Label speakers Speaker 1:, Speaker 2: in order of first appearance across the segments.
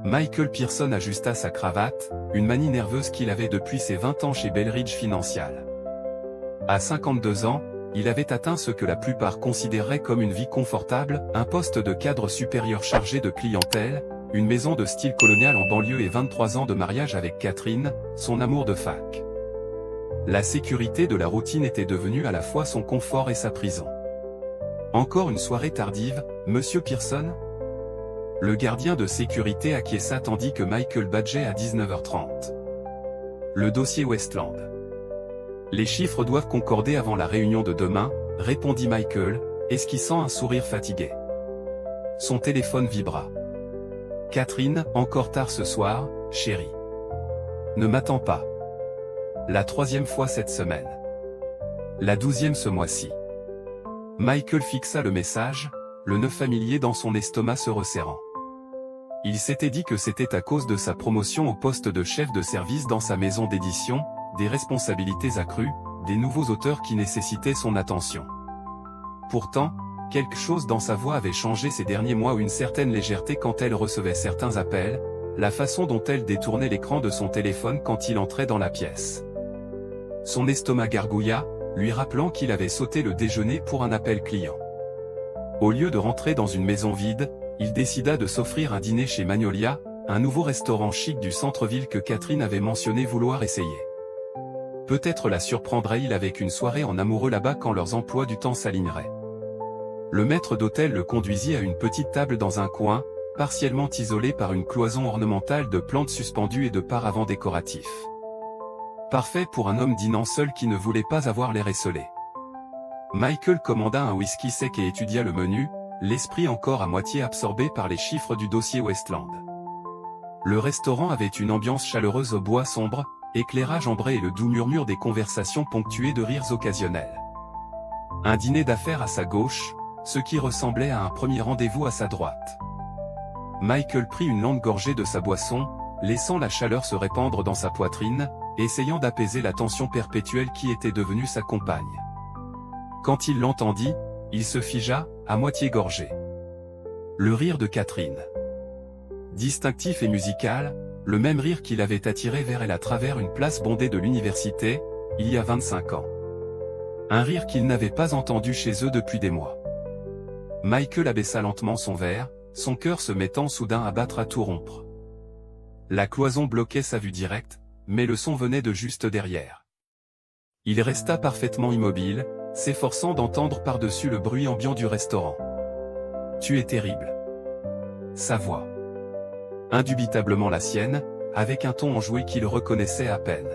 Speaker 1: Michael Pearson ajusta sa cravate, une manie nerveuse qu'il avait depuis ses 20 ans chez Belridge Financial. À 52 ans, il avait atteint ce que la plupart considéreraient comme une vie confortable, un poste de cadre supérieur chargé de clientèle, une maison de style colonial en banlieue et 23 ans de mariage avec Catherine, son amour de fac. La sécurité de la routine était devenue à la fois son confort et sa prison. Encore une soirée tardive, Monsieur Pearson ? Le gardien de sécurité acquiesça tandis que Michael badgeait à 19h30. Le dossier Westland. Les chiffres doivent concorder avant la réunion de demain, répondit Michael, esquissant un sourire fatigué. Son téléphone vibra. Catherine, encore tard ce soir, chérie. Ne m'attends pas. La 3e fois cette semaine. La 12e ce mois-ci. Michael fixa le message, le nœud familier dans son estomac se resserrant. Il s'était dit que c'était à cause de sa promotion au poste de chef de service dans sa maison d'édition, des responsabilités accrues, des nouveaux auteurs qui nécessitaient son attention. Pourtant, quelque chose dans sa voix avait changé ces derniers mois, une certaine légèreté quand elle recevait certains appels, la façon dont elle détournait l'écran de son téléphone quand il entrait dans la pièce. Son estomac gargouilla, lui rappelant qu'il avait sauté le déjeuner pour un appel client. Au lieu de rentrer dans une maison vide, il décida de s'offrir un dîner chez Magnolia, un nouveau restaurant chic du centre-ville que Catherine avait mentionné vouloir essayer. Peut-être la surprendrait-il avec une soirée en amoureux là-bas quand leurs emplois du temps s'aligneraient. Le maître d'hôtel le conduisit à une petite table dans un coin, partiellement isolée par une cloison ornementale de plantes suspendues et de paravents décoratifs. Parfait pour un homme dînant seul qui ne voulait pas avoir l'air esselé. Michael commanda un whisky sec et étudia le menu, l'esprit encore à moitié absorbé par les chiffres du dossier Westland. Le restaurant avait une ambiance chaleureuse au bois sombre, éclairage ambré et le doux murmure des conversations ponctuées de rires occasionnels. Un dîner d'affaires à sa gauche, ce qui ressemblait à un premier rendez-vous à sa droite. Michael prit une longue gorgée de sa boisson, laissant la chaleur se répandre dans sa poitrine, essayant d'apaiser la tension perpétuelle qui était devenue sa compagne. Quand il l'entendit, il se figea, à moitié gorgé. Le rire de Catherine. Distinctif et musical, le même rire qui l'avait attiré vers elle à travers une place bondée de l'université, il y a 25 ans. Un rire qu'il n'avait pas entendu chez eux depuis des mois. Michael abaissa lentement son verre, son cœur se mettant soudain à battre à tout rompre. La cloison bloquait sa vue directe, mais le son venait de juste derrière. Il resta parfaitement immobile, s'efforçant d'entendre par-dessus le bruit ambiant du restaurant. « Tu es terrible. » Sa voix. Indubitablement la sienne, avec un ton enjoué qu'il reconnaissait à peine.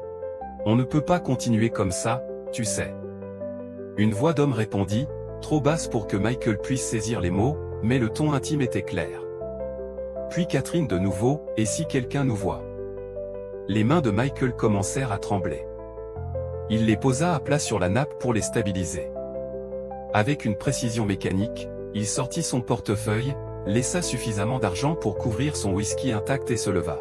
Speaker 1: « On ne peut pas continuer comme ça, tu sais. » Une voix d'homme répondit, trop basse pour que Michael puisse saisir les mots, mais le ton intime était clair. Puis Catherine de nouveau, « Et si quelqu'un nous voit ?» Les mains de Michael commencèrent à trembler. Il les posa à plat sur la nappe pour les stabiliser. Avec une précision mécanique, il sortit son portefeuille, laissa suffisamment d'argent pour couvrir son whisky intact et se leva.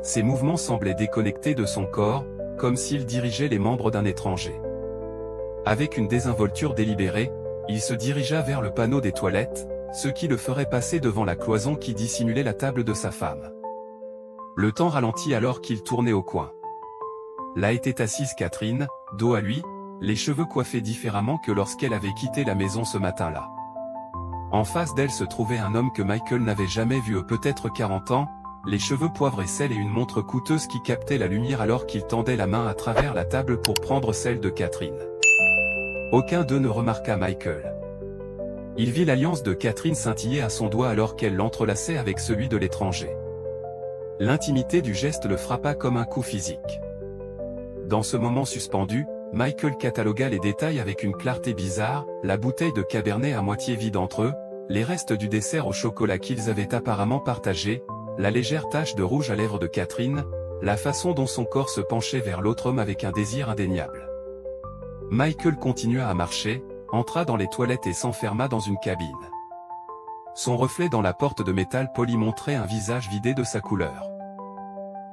Speaker 1: Ses mouvements semblaient déconnectés de son corps, comme s'il dirigeait les membres d'un étranger. Avec une désinvolture délibérée, il se dirigea vers le panneau des toilettes, ce qui le ferait passer devant la cloison qui dissimulait la table de sa femme. Le temps ralentit alors qu'il tournait au coin. Là était assise Catherine, dos à lui, les cheveux coiffés différemment que lorsqu'elle avait quitté la maison ce matin-là. En face d'elle se trouvait un homme que Michael n'avait jamais vu, peut-être 40 ans, les cheveux poivre et sel et une montre coûteuse qui captait la lumière alors qu'il tendait la main à travers la table pour prendre celle de Catherine. Aucun d'eux ne remarqua Michael. Il vit l'alliance de Catherine scintiller à son doigt alors qu'elle l'entrelaçait avec celui de l'étranger. L'intimité du geste le frappa comme un coup physique. Dans ce moment suspendu, Michael catalogua les détails avec une clarté bizarre, la bouteille de Cabernet à moitié vide entre eux, les restes du dessert au chocolat qu'ils avaient apparemment partagé, la légère tache de rouge à lèvres de Catherine, la façon dont son corps se penchait vers l'autre homme avec un désir indéniable. Michael continua à marcher, entra dans les toilettes et s'enferma dans une cabine. Son reflet dans la porte de métal poli montrait un visage vidé de sa couleur.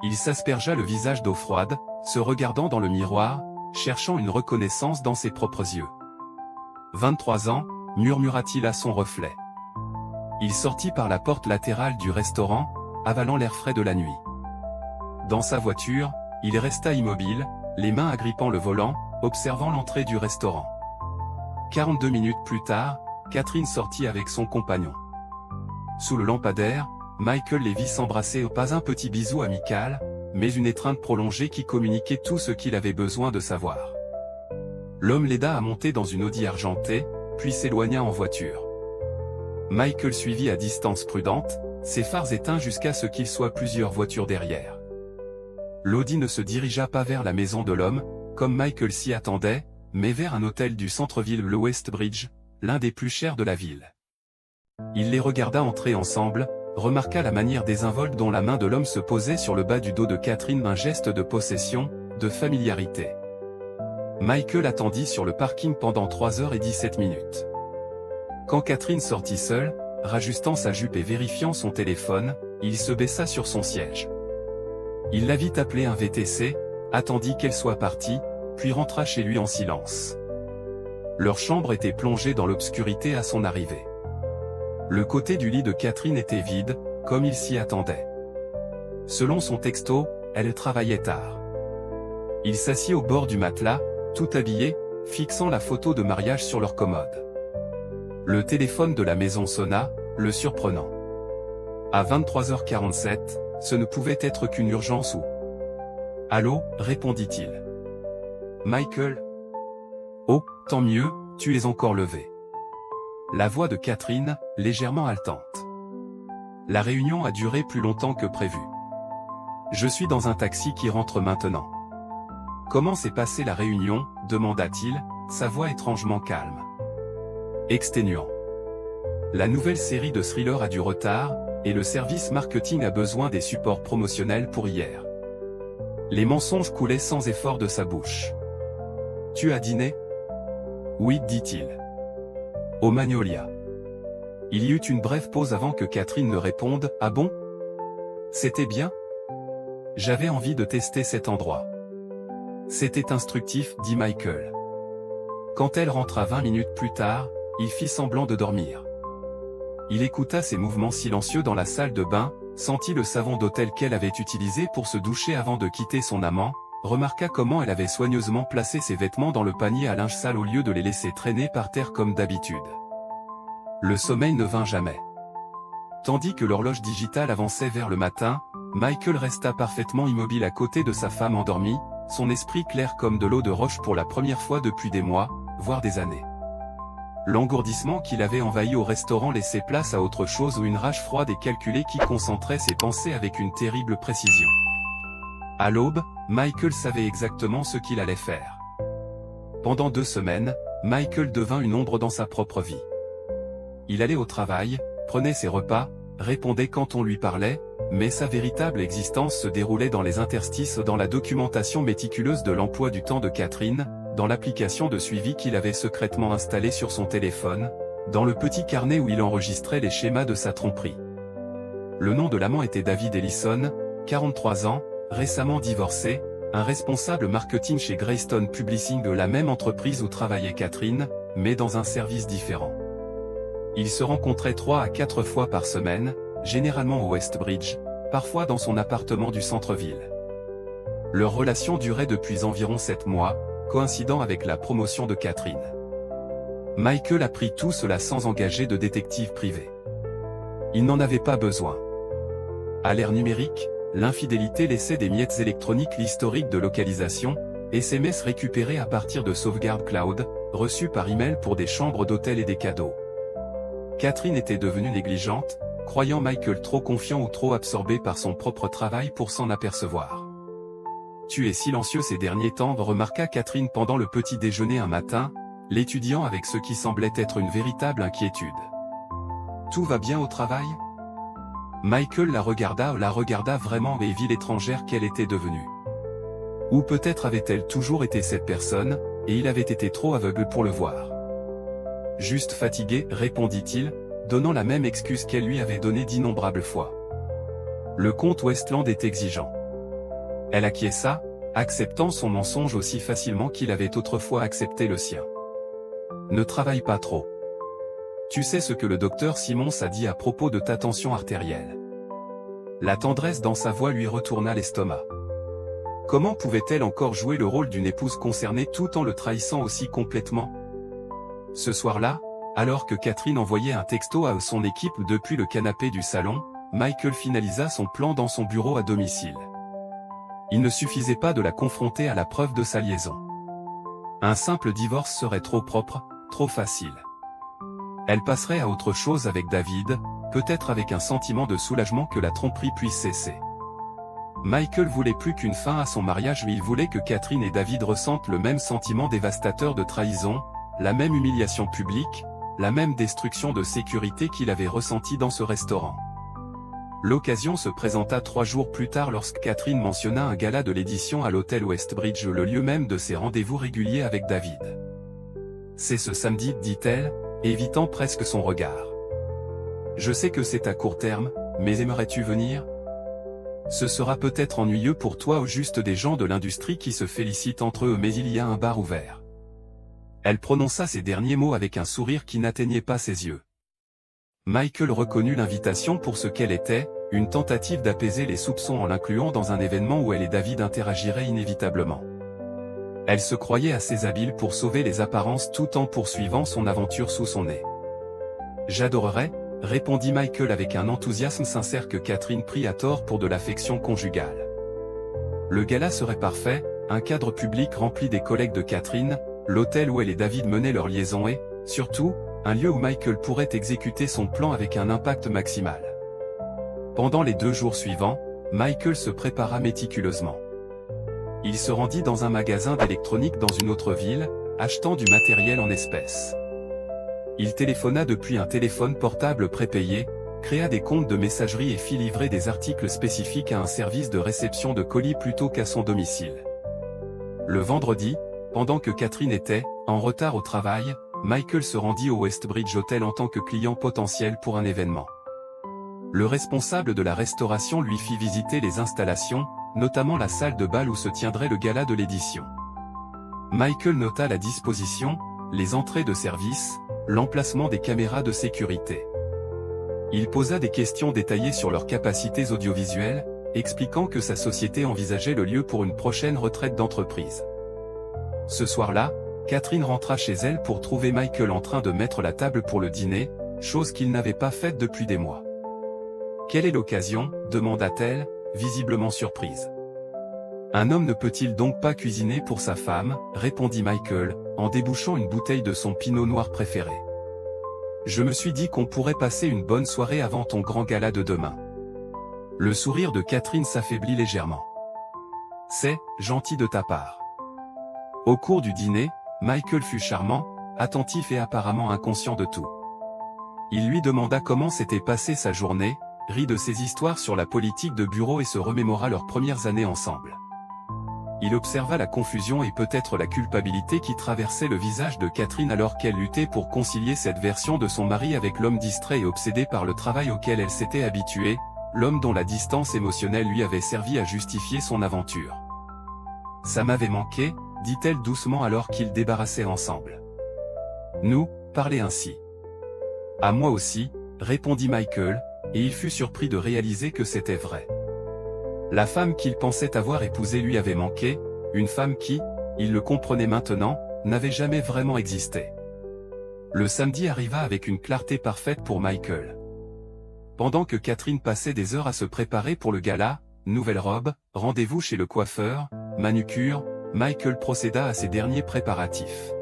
Speaker 1: Il s'aspergea le visage d'eau froide, se regardant dans le miroir, cherchant une reconnaissance dans ses propres yeux. 23 ans, murmura-t-il à son reflet. Il sortit par la porte latérale du restaurant, avalant l'air frais de la nuit. Dans sa voiture, il resta immobile, les mains agrippant le volant, observant l'entrée du restaurant. 42 minutes plus tard, Catherine sortit avec son compagnon. Sous le lampadaire, Michael les vit s'embrasser, pas un petit bisou amical, mais une étreinte prolongée qui communiquait tout ce qu'il avait besoin de savoir. L'homme l'aida à monter dans une Audi argentée, puis s'éloigna en voiture. Michael suivit à distance prudente, ses phares éteints jusqu'à ce qu'il soit plusieurs voitures derrière. L'Audi ne se dirigea pas vers la maison de l'homme, comme Michael s'y attendait, mais vers un hôtel du centre-ville, le Westbridge, l'un des plus chers de la ville. Il les regarda entrer ensemble, remarqua la manière désinvolte dont la main de l'homme se posait sur le bas du dos de Catherine, un geste de possession, de familiarité. Michael attendit sur le parking pendant 3h17. Quand Catherine sortit seule, rajustant sa jupe et vérifiant son téléphone, il se baissa sur son siège. Il la vit appeler un VTC, attendit qu'elle soit partie, puis rentra chez lui en silence. Leur chambre était plongée dans l'obscurité à son arrivée. Le côté du lit de Catherine était vide, comme il s'y attendait. Selon son texto, elle travaillait tard. Il s'assit au bord du matelas, tout habillé, fixant la photo de mariage sur leur commode. Le téléphone de la maison sonna, le surprenant. À 23h47, ce ne pouvait être qu'une urgence ou... « Allô » répondit-il. « Michael ?»« Oh, tant mieux, tu es encore levé. » La voix de Catherine, légèrement haletante. La réunion a duré plus longtemps que prévu. Je suis dans un taxi qui rentre maintenant. Comment s'est passée la réunion, demanda-t-il, sa voix étrangement calme. Exténuant. La nouvelle série de thrillers a du retard, et le service marketing a besoin des supports promotionnels pour hier. Les mensonges coulaient sans effort de sa bouche. Tu as dîné ? Oui, dit-il. Au Magnolia. Il y eut une brève pause avant que Catherine ne réponde. Ah bon ? C'était bien ? J'avais envie de tester cet endroit. C'était instructif, dit Michael. Quand elle rentra 20 minutes plus tard, il fit semblant de dormir. Il écouta ses mouvements silencieux dans la salle de bain, sentit le savon d'hôtel qu'elle avait utilisé pour se doucher avant de quitter son amant, remarqua comment elle avait soigneusement placé ses vêtements dans le panier à linge sale au lieu de les laisser traîner par terre comme d'habitude. Le sommeil ne vint jamais. Tandis que l'horloge digitale avançait vers le matin, Michael resta parfaitement immobile à côté de sa femme endormie, son esprit clair comme de l'eau de roche pour la première fois depuis des mois, voire des années. L'engourdissement qu'il avait envahi au restaurant laissait place à autre chose, ou une rage froide et calculée qui concentrait ses pensées avec une terrible précision. À l'aube, Michael savait exactement ce qu'il allait faire. Pendant 2 semaines, Michael devint une ombre dans sa propre vie. Il allait au travail, prenait ses repas, répondait quand on lui parlait, mais sa véritable existence se déroulait dans les interstices, dans la documentation méticuleuse de l'emploi du temps de Catherine, dans l'application de suivi qu'il avait secrètement installée sur son téléphone, dans le petit carnet où il enregistrait les schémas de sa tromperie. Le nom de l'amant était David Ellison, 43 ans, récemment divorcé, un responsable marketing chez Greystone Publishing, la même entreprise où travaillait Catherine, mais dans un service différent. Ils se rencontraient 3 à 4 fois par semaine, généralement au Westbridge, parfois dans son appartement du centre-ville. Leur relation durait depuis environ 7 mois, coïncidant avec la promotion de Catherine. Michael apprit tout cela sans engager de détective privé. Il n'en avait pas besoin. À l'ère numérique, l'infidélité laissait des miettes électroniques, l'historique de localisation, SMS récupérés à partir de sauvegarde cloud, reçus par email pour des chambres d'hôtel et des cadeaux. Catherine était devenue négligente, croyant Michael trop confiant ou trop absorbé par son propre travail pour s'en apercevoir. Tu es silencieux ces derniers temps, remarqua Catherine pendant le petit déjeuner un matin, l'étudiant avec ce qui semblait être une véritable inquiétude. Tout va bien au travail ? Michael la regarda vraiment et vit l'étrangère qu'elle était devenue. Ou peut-être avait-elle toujours été cette personne, et il avait été trop aveugle pour le voir. Juste fatigué, répondit-il, donnant la même excuse qu'elle lui avait donnée d'innombrables fois. Le comte Westland est exigeant. Elle acquiesça, acceptant son mensonge aussi facilement qu'il avait autrefois accepté le sien. Ne travaille pas trop. Tu sais ce que le docteur Simons a dit à propos de ta tension artérielle. La tendresse dans sa voix lui retourna l'estomac. Comment pouvait-elle encore jouer le rôle d'une épouse concernée tout en le trahissant aussi complètement? Ce soir-là, alors que Catherine envoyait un texto à son équipe depuis le canapé du salon, Michael finalisa son plan dans son bureau à domicile. Il ne suffisait pas de la confronter à la preuve de sa liaison. Un simple divorce serait trop propre, trop facile. Elle passerait à autre chose avec David, peut-être avec un sentiment de soulagement que la tromperie puisse cesser. Michael voulait plus qu'une fin à son mariage, mais il voulait que Catherine et David ressentent le même sentiment dévastateur de trahison, la même humiliation publique, la même destruction de sécurité qu'il avait ressenti dans ce restaurant. L'occasion se présenta 3 jours plus tard lorsque Catherine mentionna un gala de l'édition à l'hôtel Westbridge, le lieu même de ses rendez-vous réguliers avec David. « C'est ce samedi, dit-elle, évitant presque son regard. Je sais que c'est à court terme, mais aimerais-tu venir ? Ce sera peut-être ennuyeux pour toi ou juste des gens de l'industrie qui se félicitent entre eux, mais il y a un bar ouvert. » Elle prononça ces derniers mots avec un sourire qui n'atteignait pas ses yeux. Michael reconnut l'invitation pour ce qu'elle était, une tentative d'apaiser les soupçons en l'incluant dans un événement où elle et David interagiraient inévitablement. Elle se croyait assez habile pour sauver les apparences tout en poursuivant son aventure sous son nez. « J'adorerais, » répondit Michael avec un enthousiasme sincère que Catherine prit à tort pour de l'affection conjugale. Le gala serait parfait, un cadre public rempli des collègues de Catherine, l'hôtel où elle et David menaient leur liaison et, surtout, un lieu où Michael pourrait exécuter son plan avec un impact maximal. Pendant les 2 jours suivants, Michael se prépara méticuleusement. Il se rendit dans un magasin d'électronique dans une autre ville, achetant du matériel en espèces. Il téléphona depuis un téléphone portable prépayé, créa des comptes de messagerie et fit livrer des articles spécifiques à un service de réception de colis plutôt qu'à son domicile. Le vendredi, pendant que Catherine était en retard au travail, Michael se rendit au Westbridge Hotel en tant que client potentiel pour un événement. Le responsable de la restauration lui fit visiter les installations, notamment la salle de bal où se tiendrait le gala de l'édition. Michael nota la disposition, les entrées de service, l'emplacement des caméras de sécurité. Il posa des questions détaillées sur leurs capacités audiovisuelles, expliquant que sa société envisageait le lieu pour une prochaine retraite d'entreprise. Ce soir-là, Catherine rentra chez elle pour trouver Michael en train de mettre la table pour le dîner, chose qu'il n'avait pas faite depuis des mois. « Quelle est l'occasion ? » demanda-t-elle, visiblement surprise. « Un homme ne peut-il donc pas cuisiner pour sa femme ?» répondit Michael, en débouchant une bouteille de son pinot noir préféré. « Je me suis dit qu'on pourrait passer une bonne soirée avant ton grand gala de demain. » Le sourire de Catherine s'affaiblit légèrement. « C'est gentil de ta part. » Au cours du dîner, Michael fut charmant, attentif et apparemment inconscient de tout. Il lui demanda comment s'était passée sa journée, rit de ses histoires sur la politique de bureau et se remémora leurs premières années ensemble. Il observa la confusion et peut-être la culpabilité qui traversait le visage de Catherine alors qu'elle luttait pour concilier cette version de son mari avec l'homme distrait et obsédé par le travail auquel elle s'était habituée, l'homme dont la distance émotionnelle lui avait servi à justifier son aventure. « Ça m'avait manqué », dit-elle doucement alors qu'ils débarrassaient ensemble. « Nous, parler ainsi. »« À moi aussi », répondit Michael, et il fut surpris de réaliser que c'était vrai. La femme qu'il pensait avoir épousée lui avait manqué, une femme qui, il le comprenait maintenant, n'avait jamais vraiment existé. Le samedi arriva avec une clarté parfaite pour Michael. Pendant que Catherine passait des heures à se préparer pour le gala, nouvelle robe, rendez-vous chez le coiffeur, manucure, Michael procéda à ses derniers préparatifs.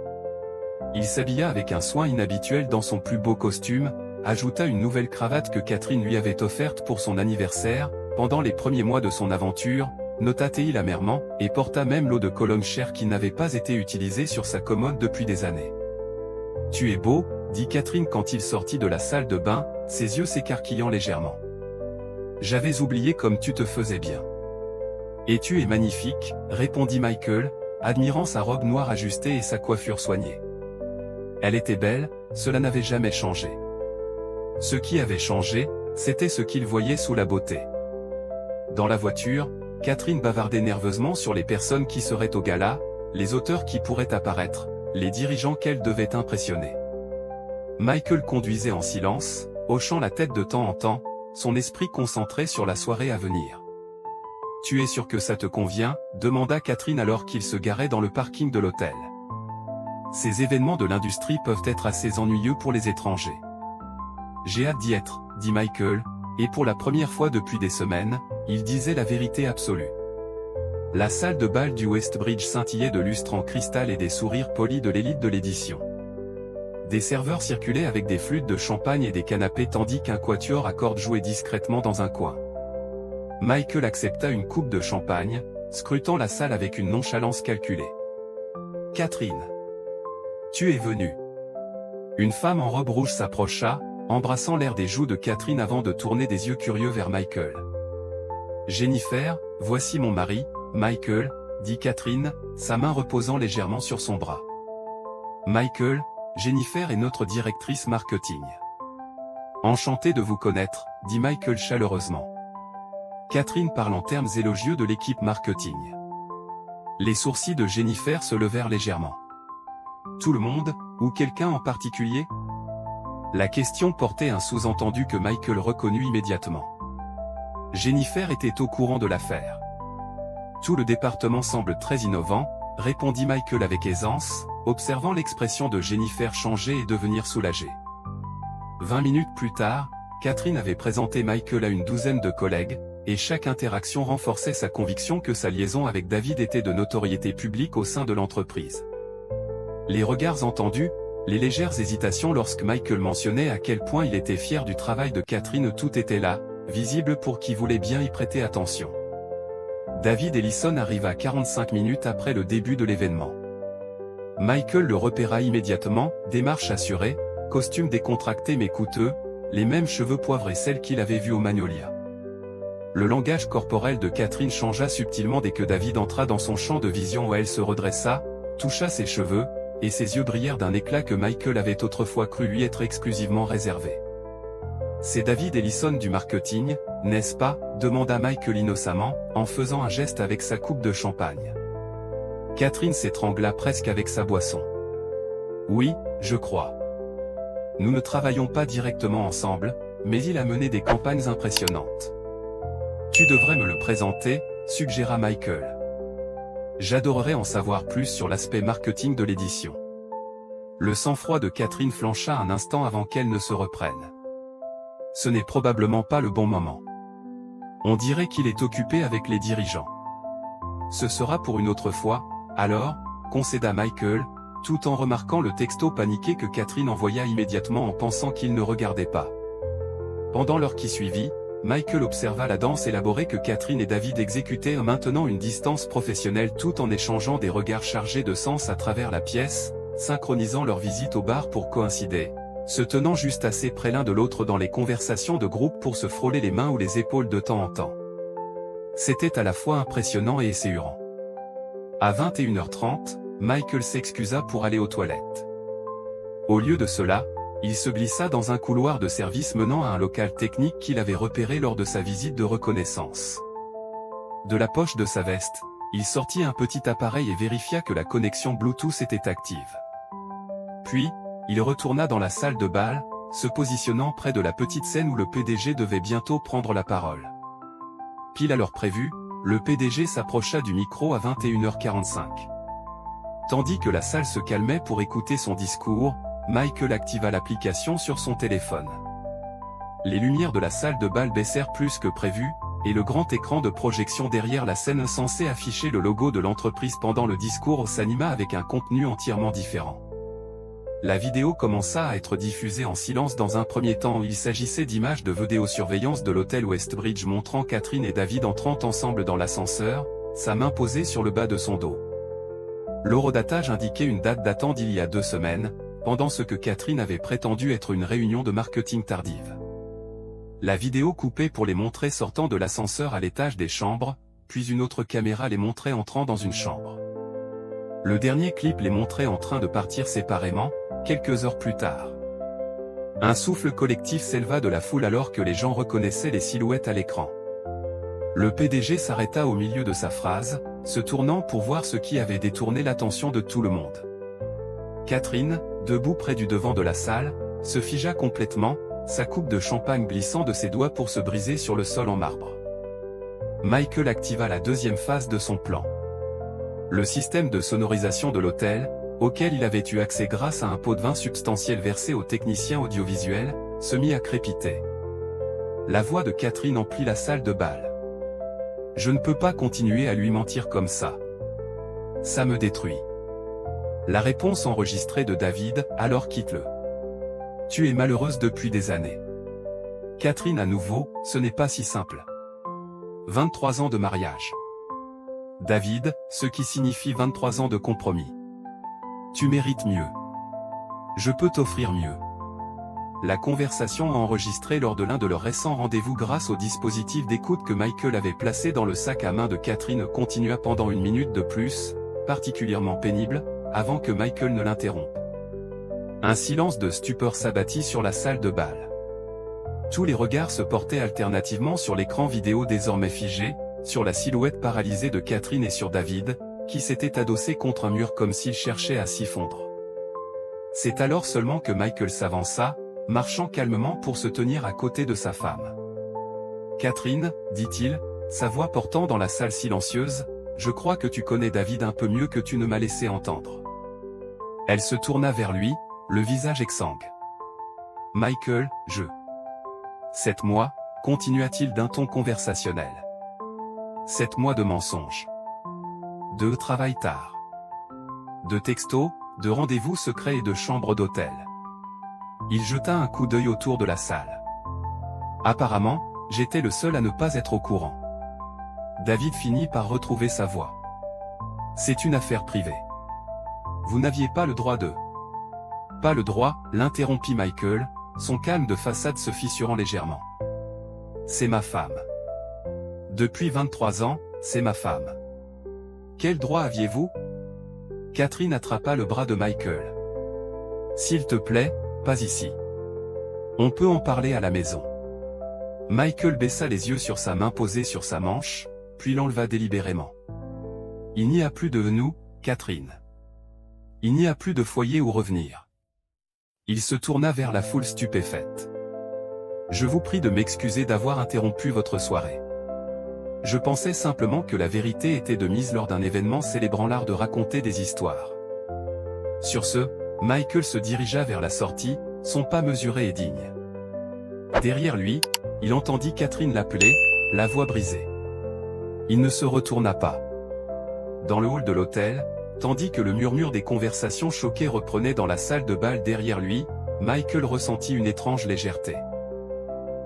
Speaker 1: Il s'habilla avec un soin inhabituel dans son plus beau costume, ajouta une nouvelle cravate que Catherine lui avait offerte pour son anniversaire, pendant les premiers mois de son aventure, nota-t-il amèrement, et porta même l'eau de Cologne chère qui n'avait pas été utilisée sur sa commode depuis des années. « Tu es beau, » dit Catherine quand il sortit de la salle de bain, ses yeux s'écarquillant légèrement. « J'avais oublié comme tu te faisais bien. »« Et tu es magnifique, » répondit Michael, admirant sa robe noire ajustée et sa coiffure soignée. Elle était belle, cela n'avait jamais changé. Ce qui avait changé, c'était ce qu'il voyait sous la beauté. Dans la voiture, Catherine bavardait nerveusement sur les personnes qui seraient au gala, les auteurs qui pourraient apparaître, les dirigeants qu'elle devait impressionner. Michael conduisait en silence, hochant la tête de temps en temps, son esprit concentré sur la soirée à venir. « Tu es sûr que ça te convient ?» demanda Catherine alors qu'il se garait dans le parking de l'hôtel. Ces événements de l'industrie peuvent être assez ennuyeux pour les étrangers. « J'ai hâte d'y être, » dit Michael, et pour la première fois depuis des semaines, il disait la vérité absolue. La salle de bal du Westbridge scintillait de lustres en cristal et des sourires polis de l'élite de l'édition. Des serveurs circulaient avec des flûtes de champagne et des canapés tandis qu'un quatuor à cordes jouait discrètement dans un coin. Michael accepta une coupe de champagne, scrutant la salle avec une nonchalance calculée. « Catherine, tu es venue. » Une femme en robe rouge s'approcha, embrassant l'air des joues de Catherine avant de tourner des yeux curieux vers Michael. « Jennifer, voici mon mari, Michael, » dit Catherine, sa main reposant légèrement sur son bras. « Michael, Jennifer est notre directrice marketing. »« Enchanté de vous connaître, » dit Michael chaleureusement. Catherine parle en termes élogieux de l'équipe marketing. Les sourcils de Jennifer se levèrent légèrement. « Tout le monde, ou quelqu'un en particulier ?» La question portait un sous-entendu que Michael reconnut immédiatement. Jennifer était au courant de l'affaire. « Tout le département semble très innovant, » répondit Michael avec aisance, observant l'expression de Jennifer changer et devenir soulagée. 20 minutes plus tard, Catherine avait présenté Michael à une douzaine de collègues, et chaque interaction renforçait sa conviction que sa liaison avec David était de notoriété publique au sein de l'entreprise. Les regards entendus, les légères hésitations lorsque Michael mentionnait à quel point il était fier du travail de Catherine, tout était là, visible pour qui voulait bien y prêter attention. David Ellison arriva 45 minutes après le début de l'événement. Michael le repéra immédiatement, démarche assurée, costume décontracté mais coûteux, les mêmes cheveux poivrés celles qu'il avait vues au Magnolia. Le langage corporel de Catherine changea subtilement dès que David entra dans son champ de vision où elle se redressa, toucha ses cheveux, et ses yeux brillèrent d'un éclat que Michael avait autrefois cru lui être exclusivement réservé. « C'est David Ellison du marketing, n'est-ce pas ?» demanda Michael innocemment, en faisant un geste avec sa coupe de champagne. Catherine s'étrangla presque avec sa boisson. « Oui, je crois. Nous ne travaillons pas directement ensemble, mais il a mené des campagnes impressionnantes. »« Tu devrais me le présenter, » suggéra Michael. « J'adorerais en savoir plus sur l'aspect marketing de l'édition. » Le sang-froid de Catherine flancha un instant avant qu'elle ne se reprenne. « Ce n'est probablement pas le bon moment. On dirait qu'il est occupé avec les dirigeants. »« Ce sera pour une autre fois, alors, » concéda Michael, tout en remarquant le texto paniqué que Catherine envoya immédiatement en pensant qu'il ne regardait pas. Pendant l'heure qui suivit, Michael observa la danse élaborée que Catherine et David exécutaient en maintenant une distance professionnelle tout en échangeant des regards chargés de sens à travers la pièce, synchronisant leur visite au bar pour coïncider, se tenant juste assez près l'un de l'autre dans les conversations de groupe pour se frôler les mains ou les épaules de temps en temps. C'était à la fois impressionnant et esséurant. À 21h30, Michael s'excusa pour aller aux toilettes. Au lieu de cela, il se glissa dans un couloir de service menant à un local technique qu'il avait repéré lors de sa visite de reconnaissance. De la poche de sa veste, il sortit un petit appareil et vérifia que la connexion Bluetooth était active. Puis, il retourna dans la salle de bal, se positionnant près de la petite scène où le PDG devait bientôt prendre la parole. Pile à l'heure prévue, le PDG s'approcha du micro à 21h45. Tandis que la salle se calmait pour écouter son discours, Michael activa l'application sur son téléphone. Les lumières de la salle de bal baissèrent plus que prévu, et le grand écran de projection derrière la scène censé afficher le logo de l'entreprise pendant le discours s'anima avec un contenu entièrement différent. La vidéo commença à être diffusée en silence dans un premier temps. Il s'agissait d'images de vidéosurveillance de l'hôtel Westbridge montrant Catherine et David entrant ensemble dans l'ascenseur, sa main posée sur le bas de son dos. L'horodatage indiquait une date datant d'il y a 2 semaines, pendant ce que Catherine avait prétendu être une réunion de marketing tardive. La vidéo coupait pour les montrer sortant de l'ascenseur à l'étage des chambres, puis une autre caméra les montrait entrant dans une chambre. Le dernier clip les montrait en train de partir séparément, quelques heures plus tard. Un souffle collectif s'éleva de la foule alors que les gens reconnaissaient les silhouettes à l'écran. Le PDG s'arrêta au milieu de sa phrase, se tournant pour voir ce qui avait détourné l'attention de tout le monde. Catherine, debout près du devant de la salle, se figea complètement, sa coupe de champagne glissant de ses doigts pour se briser sur le sol en marbre. Michael activa la deuxième phase de son plan. Le système de sonorisation de l'hôtel, auquel il avait eu accès grâce à un pot de vin substantiel versé au technicien audiovisuel, se mit à crépiter. La voix de Catherine emplit la salle de bal. « Je ne peux pas continuer à lui mentir comme ça. Ça me détruit. » La réponse enregistrée de David, « Alors quitte-le. Tu es malheureuse depuis des années. » Catherine à nouveau, « Ce n'est pas si simple. 23 ans de mariage. » David, ce qui signifie 23 ans de compromis. « Tu mérites mieux. Je peux t'offrir mieux. » La conversation enregistrée lors de l'un de leurs récents rendez-vous grâce au dispositif d'écoute que Michael avait placé dans le sac à main de Catherine continua pendant 1 minute de plus, particulièrement pénible, avant que Michael ne l'interrompe. Un silence de stupeur s'abattit sur la salle de bal. Tous les regards se portaient alternativement sur l'écran vidéo désormais figé, sur la silhouette paralysée de Catherine et sur David, qui s'était adossé contre un mur comme s'il cherchait à s'y fondre. C'est alors seulement que Michael s'avança, marchant calmement pour se tenir à côté de sa femme. « Catherine, dit-il, sa voix portant dans la salle silencieuse, je crois que tu connais David un peu mieux que tu ne m'as laissé entendre. » Elle se tourna vers lui, le visage exsangue. « Michael, je... » « 7 mois, continua-t-il d'un ton conversationnel. 7 mois de mensonges. De travail tard. De textos, de rendez-vous secrets et de chambres d'hôtel. Il jeta un coup d'œil autour de la salle. Apparemment, j'étais le seul à ne pas être au courant. David finit par retrouver sa voix. C'est une affaire privée. Vous n'aviez pas le droit de... Pas le droit, l'interrompit Michael, son calme de façade se fissurant légèrement. C'est ma femme. Depuis 23 ans, c'est ma femme. Quel droit aviez-vous? Catherine attrapa le bras de Michael. S'il te plaît, pas ici. On peut en parler à la maison. Michael baissa les yeux sur sa main posée sur sa manche, puis l'enleva délibérément. Il n'y a plus de nous, Catherine. Il n'y a plus de foyer où revenir. Il se tourna vers la foule stupéfaite. Je vous prie de m'excuser d'avoir interrompu votre soirée. Je pensais simplement que la vérité était de mise lors d'un événement célébrant l'art de raconter des histoires. Sur ce, Michael se dirigea vers la sortie, son pas mesuré et digne. Derrière lui, il entendit Catherine l'appeler, la voix brisée. Il ne se retourna pas. Dans le hall de l'hôtel, tandis que le murmure des conversations choquées reprenait dans la salle de bal derrière lui, Michael ressentit une étrange légèreté.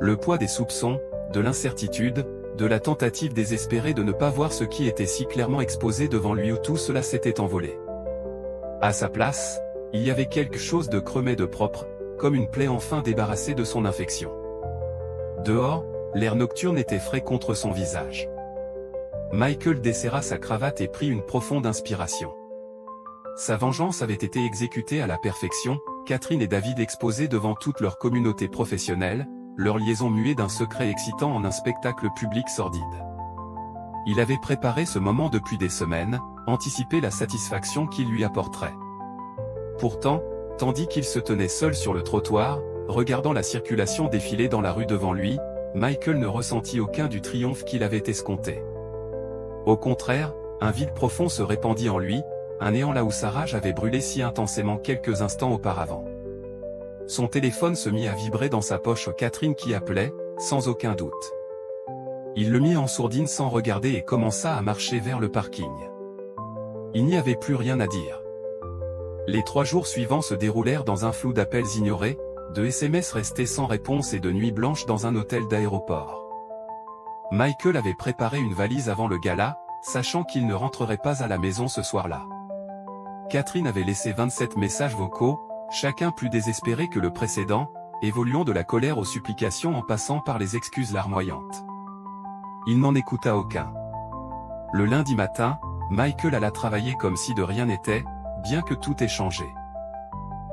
Speaker 1: Le poids des soupçons, de l'incertitude, de la tentative désespérée de ne pas voir ce qui était si clairement exposé devant lui où tout cela s'était envolé. À sa place, il y avait quelque chose de creux de propre, comme une plaie enfin débarrassée de son infection. Dehors, l'air nocturne était frais contre son visage. Michael desserra sa cravate et prit une profonde inspiration. Sa vengeance avait été exécutée à la perfection, Catherine et David exposés devant toute leur communauté professionnelle, leur liaison muée d'un secret excitant en un spectacle public sordide. Il avait préparé ce moment depuis des semaines, anticipé la satisfaction qu'il lui apporterait. Pourtant, tandis qu'il se tenait seul sur le trottoir, regardant la circulation défiler dans la rue devant lui, Michael ne ressentit aucun du triomphe qu'il avait escompté. Au contraire, un vide profond se répandit en lui, un néant là où sa rage avait brûlé si intensément quelques instants auparavant. Son téléphone se mit à vibrer dans sa poche. Catherine qui appelait, sans aucun doute. Il le mit en sourdine sans regarder et commença à marcher vers le parking. Il n'y avait plus rien à dire. Les 3 jours suivants se déroulèrent dans un flou d'appels ignorés, de SMS restés sans réponse et de nuits blanches dans un hôtel d'aéroport. Michael avait préparé une valise avant le gala, sachant qu'il ne rentrerait pas à la maison ce soir-là. Catherine avait laissé 27 messages vocaux, chacun plus désespéré que le précédent, évoluant de la colère aux supplications en passant par les excuses larmoyantes. Il n'en écouta aucun. Le lundi matin, Michael alla travailler comme si de rien n'était, bien que tout ait changé.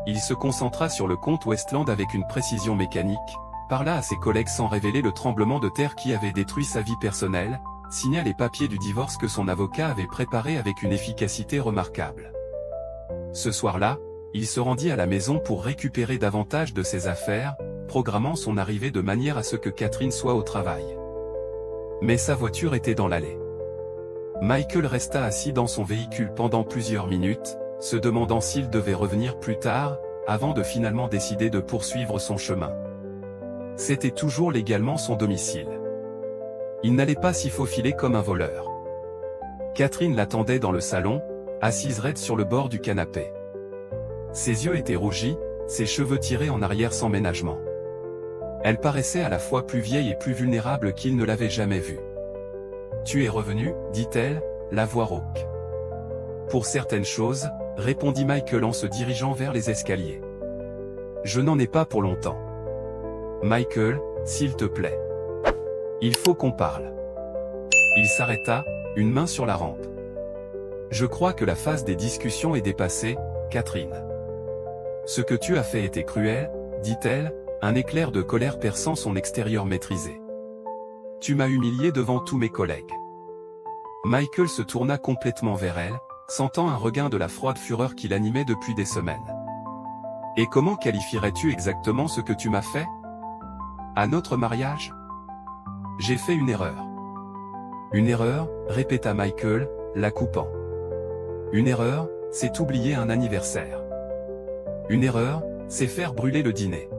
Speaker 1: Il se concentra sur le compte Westland avec une précision mécanique, parla à ses collègues sans révéler le tremblement de terre qui avait détruit sa vie personnelle, signa les papiers du divorce que son avocat avait préparé avec une efficacité remarquable. Ce soir-là, il se rendit à la maison pour récupérer davantage de ses affaires, programmant son arrivée de manière à ce que Catherine soit au travail. Mais sa voiture était dans l'allée. Michael resta assis dans son véhicule pendant plusieurs minutes, se demandant s'il devait revenir plus tard, avant de finalement décider de poursuivre son chemin. C'était toujours légalement son domicile. Il n'allait pas s'y faufiler comme un voleur. Catherine l'attendait dans le salon, assise raide sur le bord du canapé. Ses yeux étaient rougis, ses cheveux tirés en arrière sans ménagement. Elle paraissait à la fois plus vieille et plus vulnérable qu'il ne l'avait jamais vue. « Tu es revenu » dit-elle, la voix rauque. « Pour certaines choses » répondit Michael en se dirigeant vers les escaliers. « Je n'en ai pas pour longtemps. »« Michael, s'il te plaît. Il faut qu'on parle. » Il s'arrêta, une main sur la rampe. « Je crois que la phase des discussions est dépassée, Catherine. Ce que tu as fait était cruel, » dit-elle, un éclair de colère perçant son extérieur maîtrisé. « Tu m'as humilié devant tous mes collègues. » Michael se tourna complètement vers elle, sentant un regain de la froide fureur qui l'animait depuis des semaines. « Et comment qualifierais-tu exactement ce que tu m'as fait? À notre mariage? J'ai fait une erreur. » « Une erreur » répéta Michael, la coupant. « Une erreur, c'est oublier un anniversaire. Une erreur, c'est faire brûler le dîner.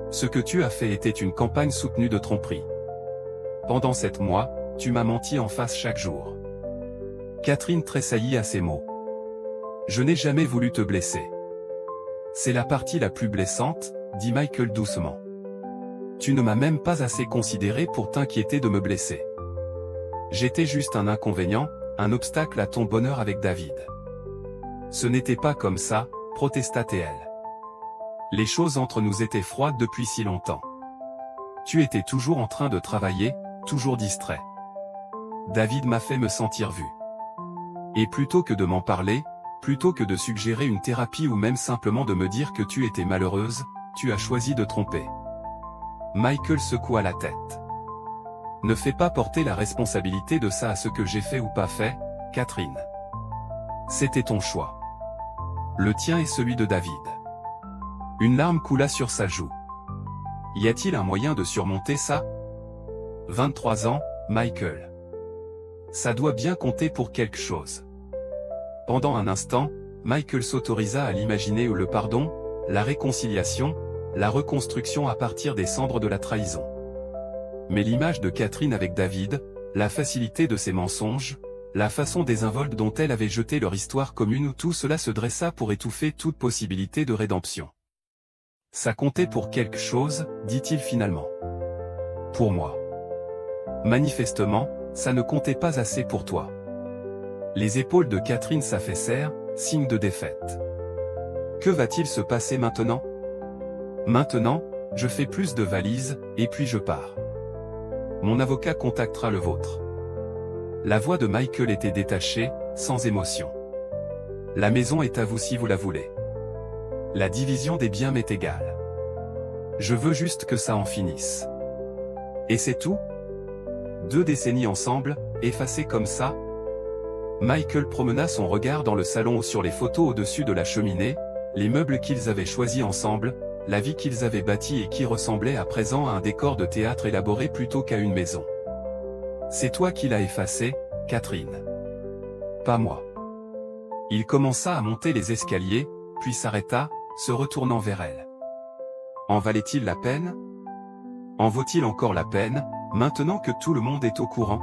Speaker 1: Ce que tu as fait était une campagne soutenue de tromperie. Pendant 7 mois, tu m'as menti en face chaque jour. » Catherine tressaillit à ces mots. « Je n'ai jamais voulu te blesser. »« C'est la partie la plus blessante, » dit Michael doucement. « Tu ne m'as même pas assez considéré pour t'inquiéter de me blesser. J'étais juste un inconvénient, un obstacle à ton bonheur avec David. »« Ce n'était pas comme ça, » protesta-t-elle. « Les choses entre nous étaient froides depuis si longtemps. Tu étais toujours en train de travailler, toujours distrait. David m'a fait me sentir vu. Et plutôt que de m'en parler, plutôt que de suggérer une thérapie ou même simplement de me dire que tu étais malheureuse, tu as choisi de tromper. » Michael secoua la tête. « Ne fais pas porter la responsabilité de ça à ce que j'ai fait ou pas fait, Catherine. C'était ton choix. Le tien et celui de David. » Une larme coula sur sa joue. « Y a-t-il un moyen de surmonter ça? 23 ans, Michael. Ça doit bien compter pour quelque chose. » Pendant un instant, Michael s'autorisa à l'imaginer le pardon, la réconciliation, la reconstruction à partir des cendres de la trahison. Mais l'image de Catherine avec David, la facilité de ses mensonges, la façon désinvolte dont elle avait jeté leur histoire commune, tout cela se dressa pour étouffer toute possibilité de rédemption. « Ça comptait pour quelque chose, dit-il finalement. Pour moi. Manifestement, ça ne comptait pas assez pour toi. » Les épaules de Catherine s'affaissèrent, signe de défaite. « Que va-t-il se passer maintenant? » Maintenant, je fais plus de valises, et puis je pars. Mon avocat contactera le vôtre. La voix de Michael était détachée, sans émotion. La maison est à vous si vous la voulez. La division des biens m'est égale. Je veux juste que ça en finisse. Et c'est tout? 2 décennies ensemble, effacées comme ça? Michael promena son regard dans le salon ou sur les photos au-dessus de la cheminée, les meubles qu'ils avaient choisis ensemble, la vie qu'ils avaient bâtie et qui ressemblait à présent à un décor de théâtre élaboré plutôt qu'à une maison. C'est toi qui l'as effacé, Catherine. Pas moi. Il commença à monter les escaliers, puis s'arrêta, se retournant vers elle. En valait-il la peine? En vaut-il encore la peine, maintenant que tout le monde est au courant?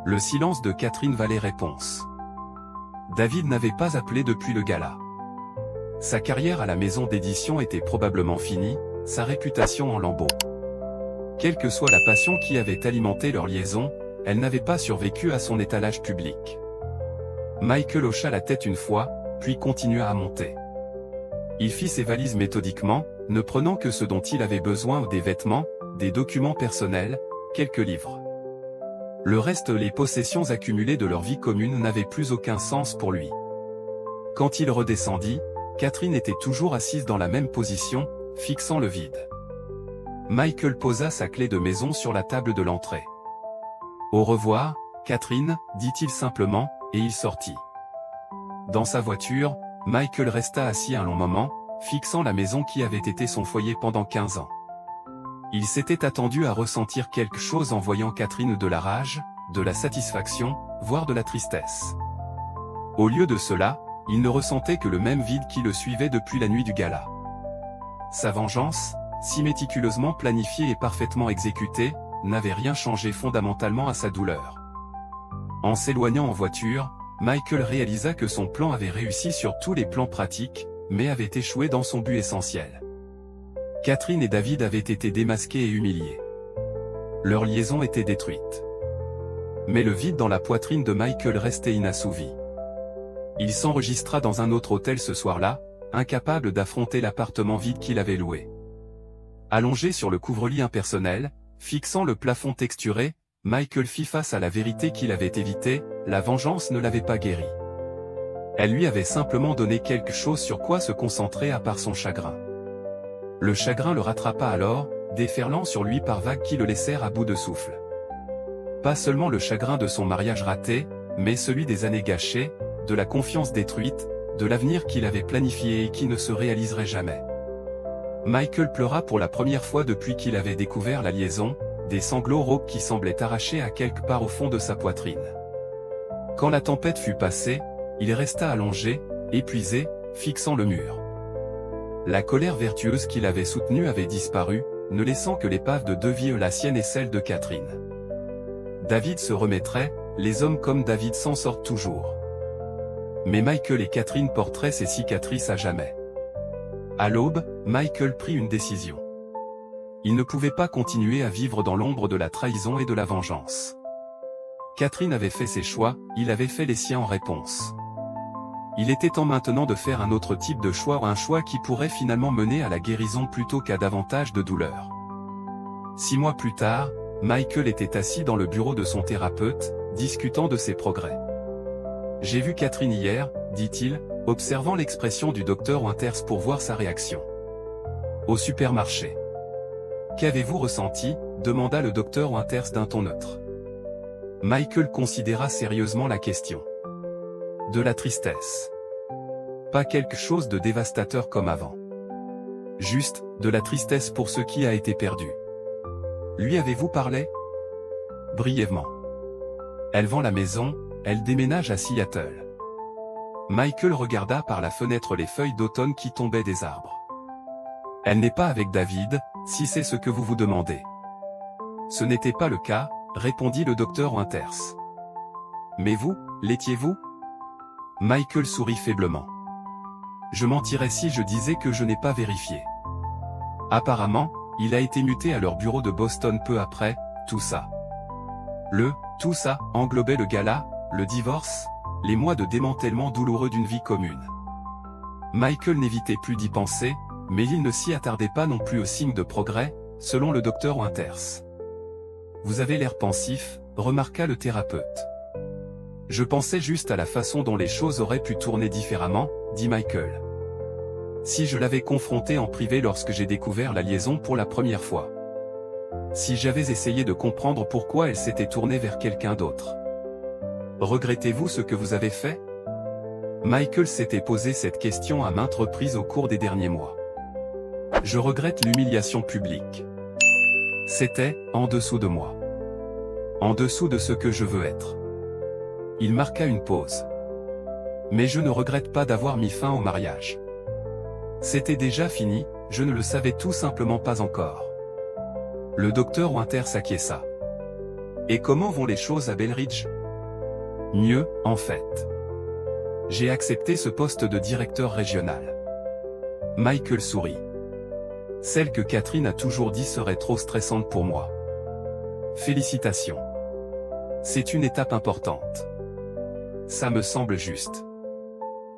Speaker 1: Le silence de Catherine valait réponse. David n'avait pas appelé depuis le gala. Sa carrière à la maison d'édition était probablement finie, sa réputation en lambeaux. Quelle que soit la passion qui avait alimenté leur liaison, elle n'avait pas survécu à son étalage public. Michael hocha la tête une fois, puis continua à monter. Il fit ses valises méthodiquement, ne prenant que ce dont il avait besoin, des vêtements, des documents personnels, quelques livres. Le reste, les possessions accumulées de leur vie commune, n'avaient plus aucun sens pour lui. Quand il redescendit, Catherine était toujours assise dans la même position, fixant le vide. Michael posa sa clé de maison sur la table de l'entrée. « Au revoir, Catherine, » dit-il simplement, et il sortit. Dans sa voiture, Michael resta assis un long moment, fixant la maison qui avait été son foyer pendant 15 ans. Il s'était attendu à ressentir quelque chose en voyant Catherine, de la rage, de la satisfaction, voire de la tristesse. Au lieu de cela, il ne ressentait que le même vide qui le suivait depuis la nuit du gala. Sa vengeance, si méticuleusement planifiée et parfaitement exécutée, n'avait rien changé fondamentalement à sa douleur. En s'éloignant en voiture, Michael réalisa que son plan avait réussi sur tous les plans pratiques, mais avait échoué dans son but essentiel. Catherine et David avaient été démasqués et humiliés. Leur liaison était détruite. Mais le vide dans la poitrine de Michael restait inassouvi. Il s'enregistra dans un autre hôtel ce soir-là, incapable d'affronter l'appartement vide qu'il avait loué. Allongé sur le couvre-lit impersonnel, fixant le plafond texturé, Michael fit face à la vérité qu'il avait évitée: la vengeance ne l'avait pas guéri. Elle lui avait simplement donné quelque chose sur quoi se concentrer à part son chagrin. Le chagrin le rattrapa alors, déferlant sur lui par vagues qui le laissèrent à bout de souffle. Pas seulement le chagrin de son mariage raté, mais celui des années gâchées, de la confiance détruite, de l'avenir qu'il avait planifié et qui ne se réaliserait jamais. Michael pleura pour la première fois depuis qu'il avait découvert la liaison, des sanglots rauques qui semblaient arrachés à quelque part au fond de sa poitrine. Quand la tempête fut passée, il resta allongé, épuisé, fixant le mur. La colère vertueuse qu'il avait soutenue avait disparu, ne laissant que l'épave de deux vies, la sienne et celle de Catherine. David se remettrait, les hommes comme David s'en sortent toujours. Mais Michael et Catherine porteraient ces cicatrices à jamais. À l'aube, Michael prit une décision. Il ne pouvait pas continuer à vivre dans l'ombre de la trahison et de la vengeance. Catherine avait fait ses choix, il avait fait les siens en réponse. Il était temps maintenant de faire un autre type de choix, un choix qui pourrait finalement mener à la guérison plutôt qu'à davantage de douleur. 6 mois plus tard, Michael était assis dans le bureau de son thérapeute, discutant de ses progrès. « J'ai vu Catherine hier, dit-il, observant l'expression du docteur Winters pour voir sa réaction. Au supermarché. Qu'avez-vous ressenti ? Demanda le docteur Winters d'un ton neutre. Michael considéra sérieusement la question. De la tristesse. Pas quelque chose de dévastateur comme avant. Juste, de la tristesse pour ce qui a été perdu. Lui avez-vous parlé ? Brièvement. Elle vend la maison, elle déménage à Seattle. Michael regarda par la fenêtre les feuilles d'automne qui tombaient des arbres. Elle n'est pas avec David, si c'est ce que vous vous demandez. Ce n'était pas le cas, répondit le docteur Winters. Mais vous, l'étiez-vous ? Michael sourit faiblement. Je mentirais si je disais que je n'ai pas vérifié. Apparemment, il a été muté à leur bureau de Boston peu après, tout ça. Tout ça, englobait le gala, le divorce, les mois de démantèlement douloureux d'une vie commune. Michael n'évitait plus d'y penser, mais il ne s'y attardait pas non plus aux signes de progrès, selon le docteur Winters. Vous avez l'air pensif, remarqua le thérapeute. Je pensais juste à la façon dont les choses auraient pu tourner différemment, dit Michael. Si je l'avais confrontée en privé lorsque j'ai découvert la liaison pour la première fois. Si j'avais essayé de comprendre pourquoi elle s'était tournée vers quelqu'un d'autre. Regrettez-vous ce que vous avez fait ? Michael s'était posé cette question à maintes reprises au cours des derniers mois. Je regrette l'humiliation publique. C'était en dessous de moi. En dessous de ce que je veux être. Il marqua une pause. Mais je ne regrette pas d'avoir mis fin au mariage. C'était déjà fini, je ne le savais tout simplement pas encore. Le docteur Winters s'acquiesça. Et comment vont les choses à Belridge ? Mieux, en fait. J'ai accepté ce poste de directeur régional. Michael sourit. Celle que Catherine a toujours dit serait trop stressante pour moi. Félicitations. C'est une étape importante. Ça me semble juste.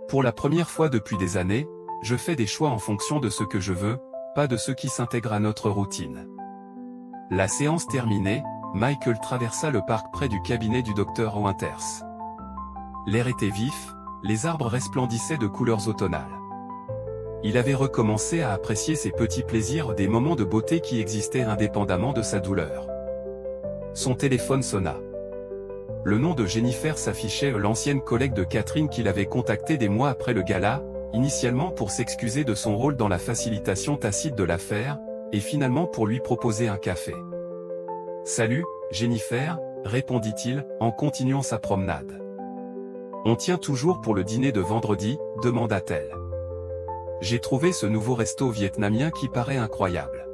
Speaker 1: Pour la première fois depuis des années, je fais des choix en fonction de ce que je veux, pas de ce qui s'intègre à notre routine. La séance terminée, Michael traversa le parc près du cabinet du docteur Winters. L'air était vif, les arbres resplendissaient de couleurs automnales. Il avait recommencé à apprécier ces petits plaisirs, des moments de beauté qui existaient indépendamment de sa douleur. Son téléphone sonna. Le nom de Jennifer s'affichait, l'ancienne collègue de Catherine qu'il avait contactée des mois après le gala, initialement pour s'excuser de son rôle dans la facilitation tacite de l'affaire, et finalement pour lui proposer un café. « Salut, Jennifer », répondit-il, en continuant sa promenade. « On tient toujours pour le dîner de vendredi ?» demanda-t-elle. « J'ai trouvé ce nouveau resto vietnamien qui paraît incroyable. »«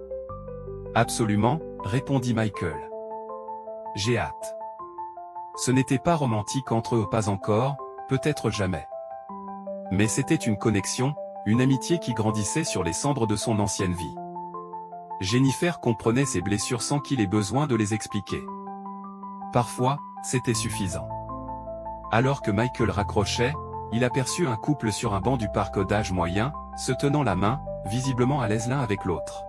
Speaker 1: Absolument », répondit Michael. « J'ai hâte. » Ce n'était pas romantique entre eux, pas encore, peut-être jamais. Mais c'était une connexion, une amitié qui grandissait sur les cendres de son ancienne vie. Jennifer comprenait ses blessures sans qu'il ait besoin de les expliquer. Parfois, c'était suffisant. Alors que Michael raccrochait, il aperçut un couple sur un banc du parc d'âge moyen, se tenant la main, visiblement à l'aise l'un avec l'autre.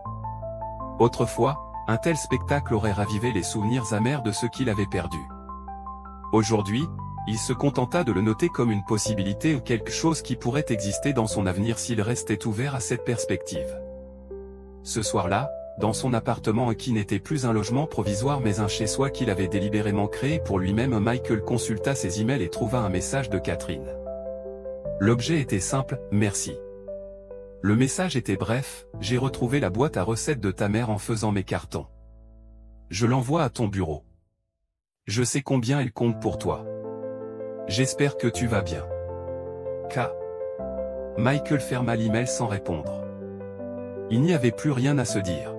Speaker 1: Autrefois, un tel spectacle aurait ravivé les souvenirs amers de ce qu'il avait perdu. Aujourd'hui, il se contenta de le noter comme une possibilité ou quelque chose qui pourrait exister dans son avenir s'il restait ouvert à cette perspective. Ce soir-là, dans son appartement qui n'était plus un logement provisoire mais un chez-soi qu'il avait délibérément créé pour lui-même, Michael consulta ses emails et trouva un message de Catherine. L'objet était simple, « Merci ». Le message était bref, « J'ai retrouvé la boîte à recettes de ta mère en faisant mes cartons. Je l'envoie à ton bureau. Je sais combien elle compte pour toi. J'espère que tu vas bien. K. » Michael ferma l'email sans répondre. Il n'y avait plus rien à se dire.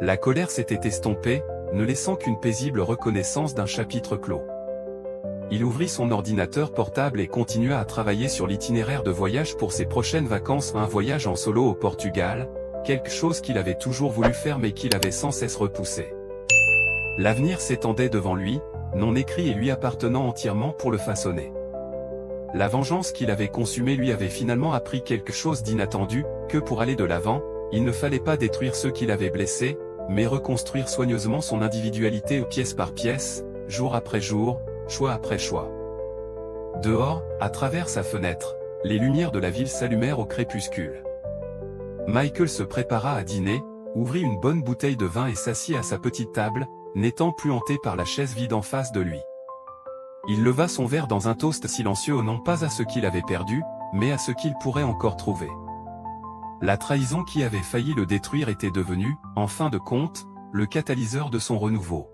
Speaker 1: La colère s'était estompée, ne laissant qu'une paisible reconnaissance d'un chapitre clos. Il ouvrit son ordinateur portable et continua à travailler sur l'itinéraire de voyage pour ses prochaines vacances, un voyage en solo au Portugal, quelque chose qu'il avait toujours voulu faire mais qu'il avait sans cesse repoussé. L'avenir s'étendait devant lui, non écrit et lui appartenant entièrement pour le façonner. La vengeance qu'il avait consumée lui avait finalement appris quelque chose d'inattendu, que pour aller de l'avant, il ne fallait pas détruire ceux qui l'avaient blessé, mais reconstruire soigneusement son individualité pièce par pièce, jour après jour, choix après choix. Dehors, à travers sa fenêtre, les lumières de la ville s'allumèrent au crépuscule. Michael se prépara à dîner, ouvrit une bonne bouteille de vin et s'assit à sa petite table, n'étant plus hanté par la chaise vide en face de lui. Il leva son verre dans un toast silencieux non pas à ce qu'il avait perdu, mais à ce qu'il pourrait encore trouver. La trahison qui avait failli le détruire était devenue, en fin de compte, le catalyseur de son renouveau.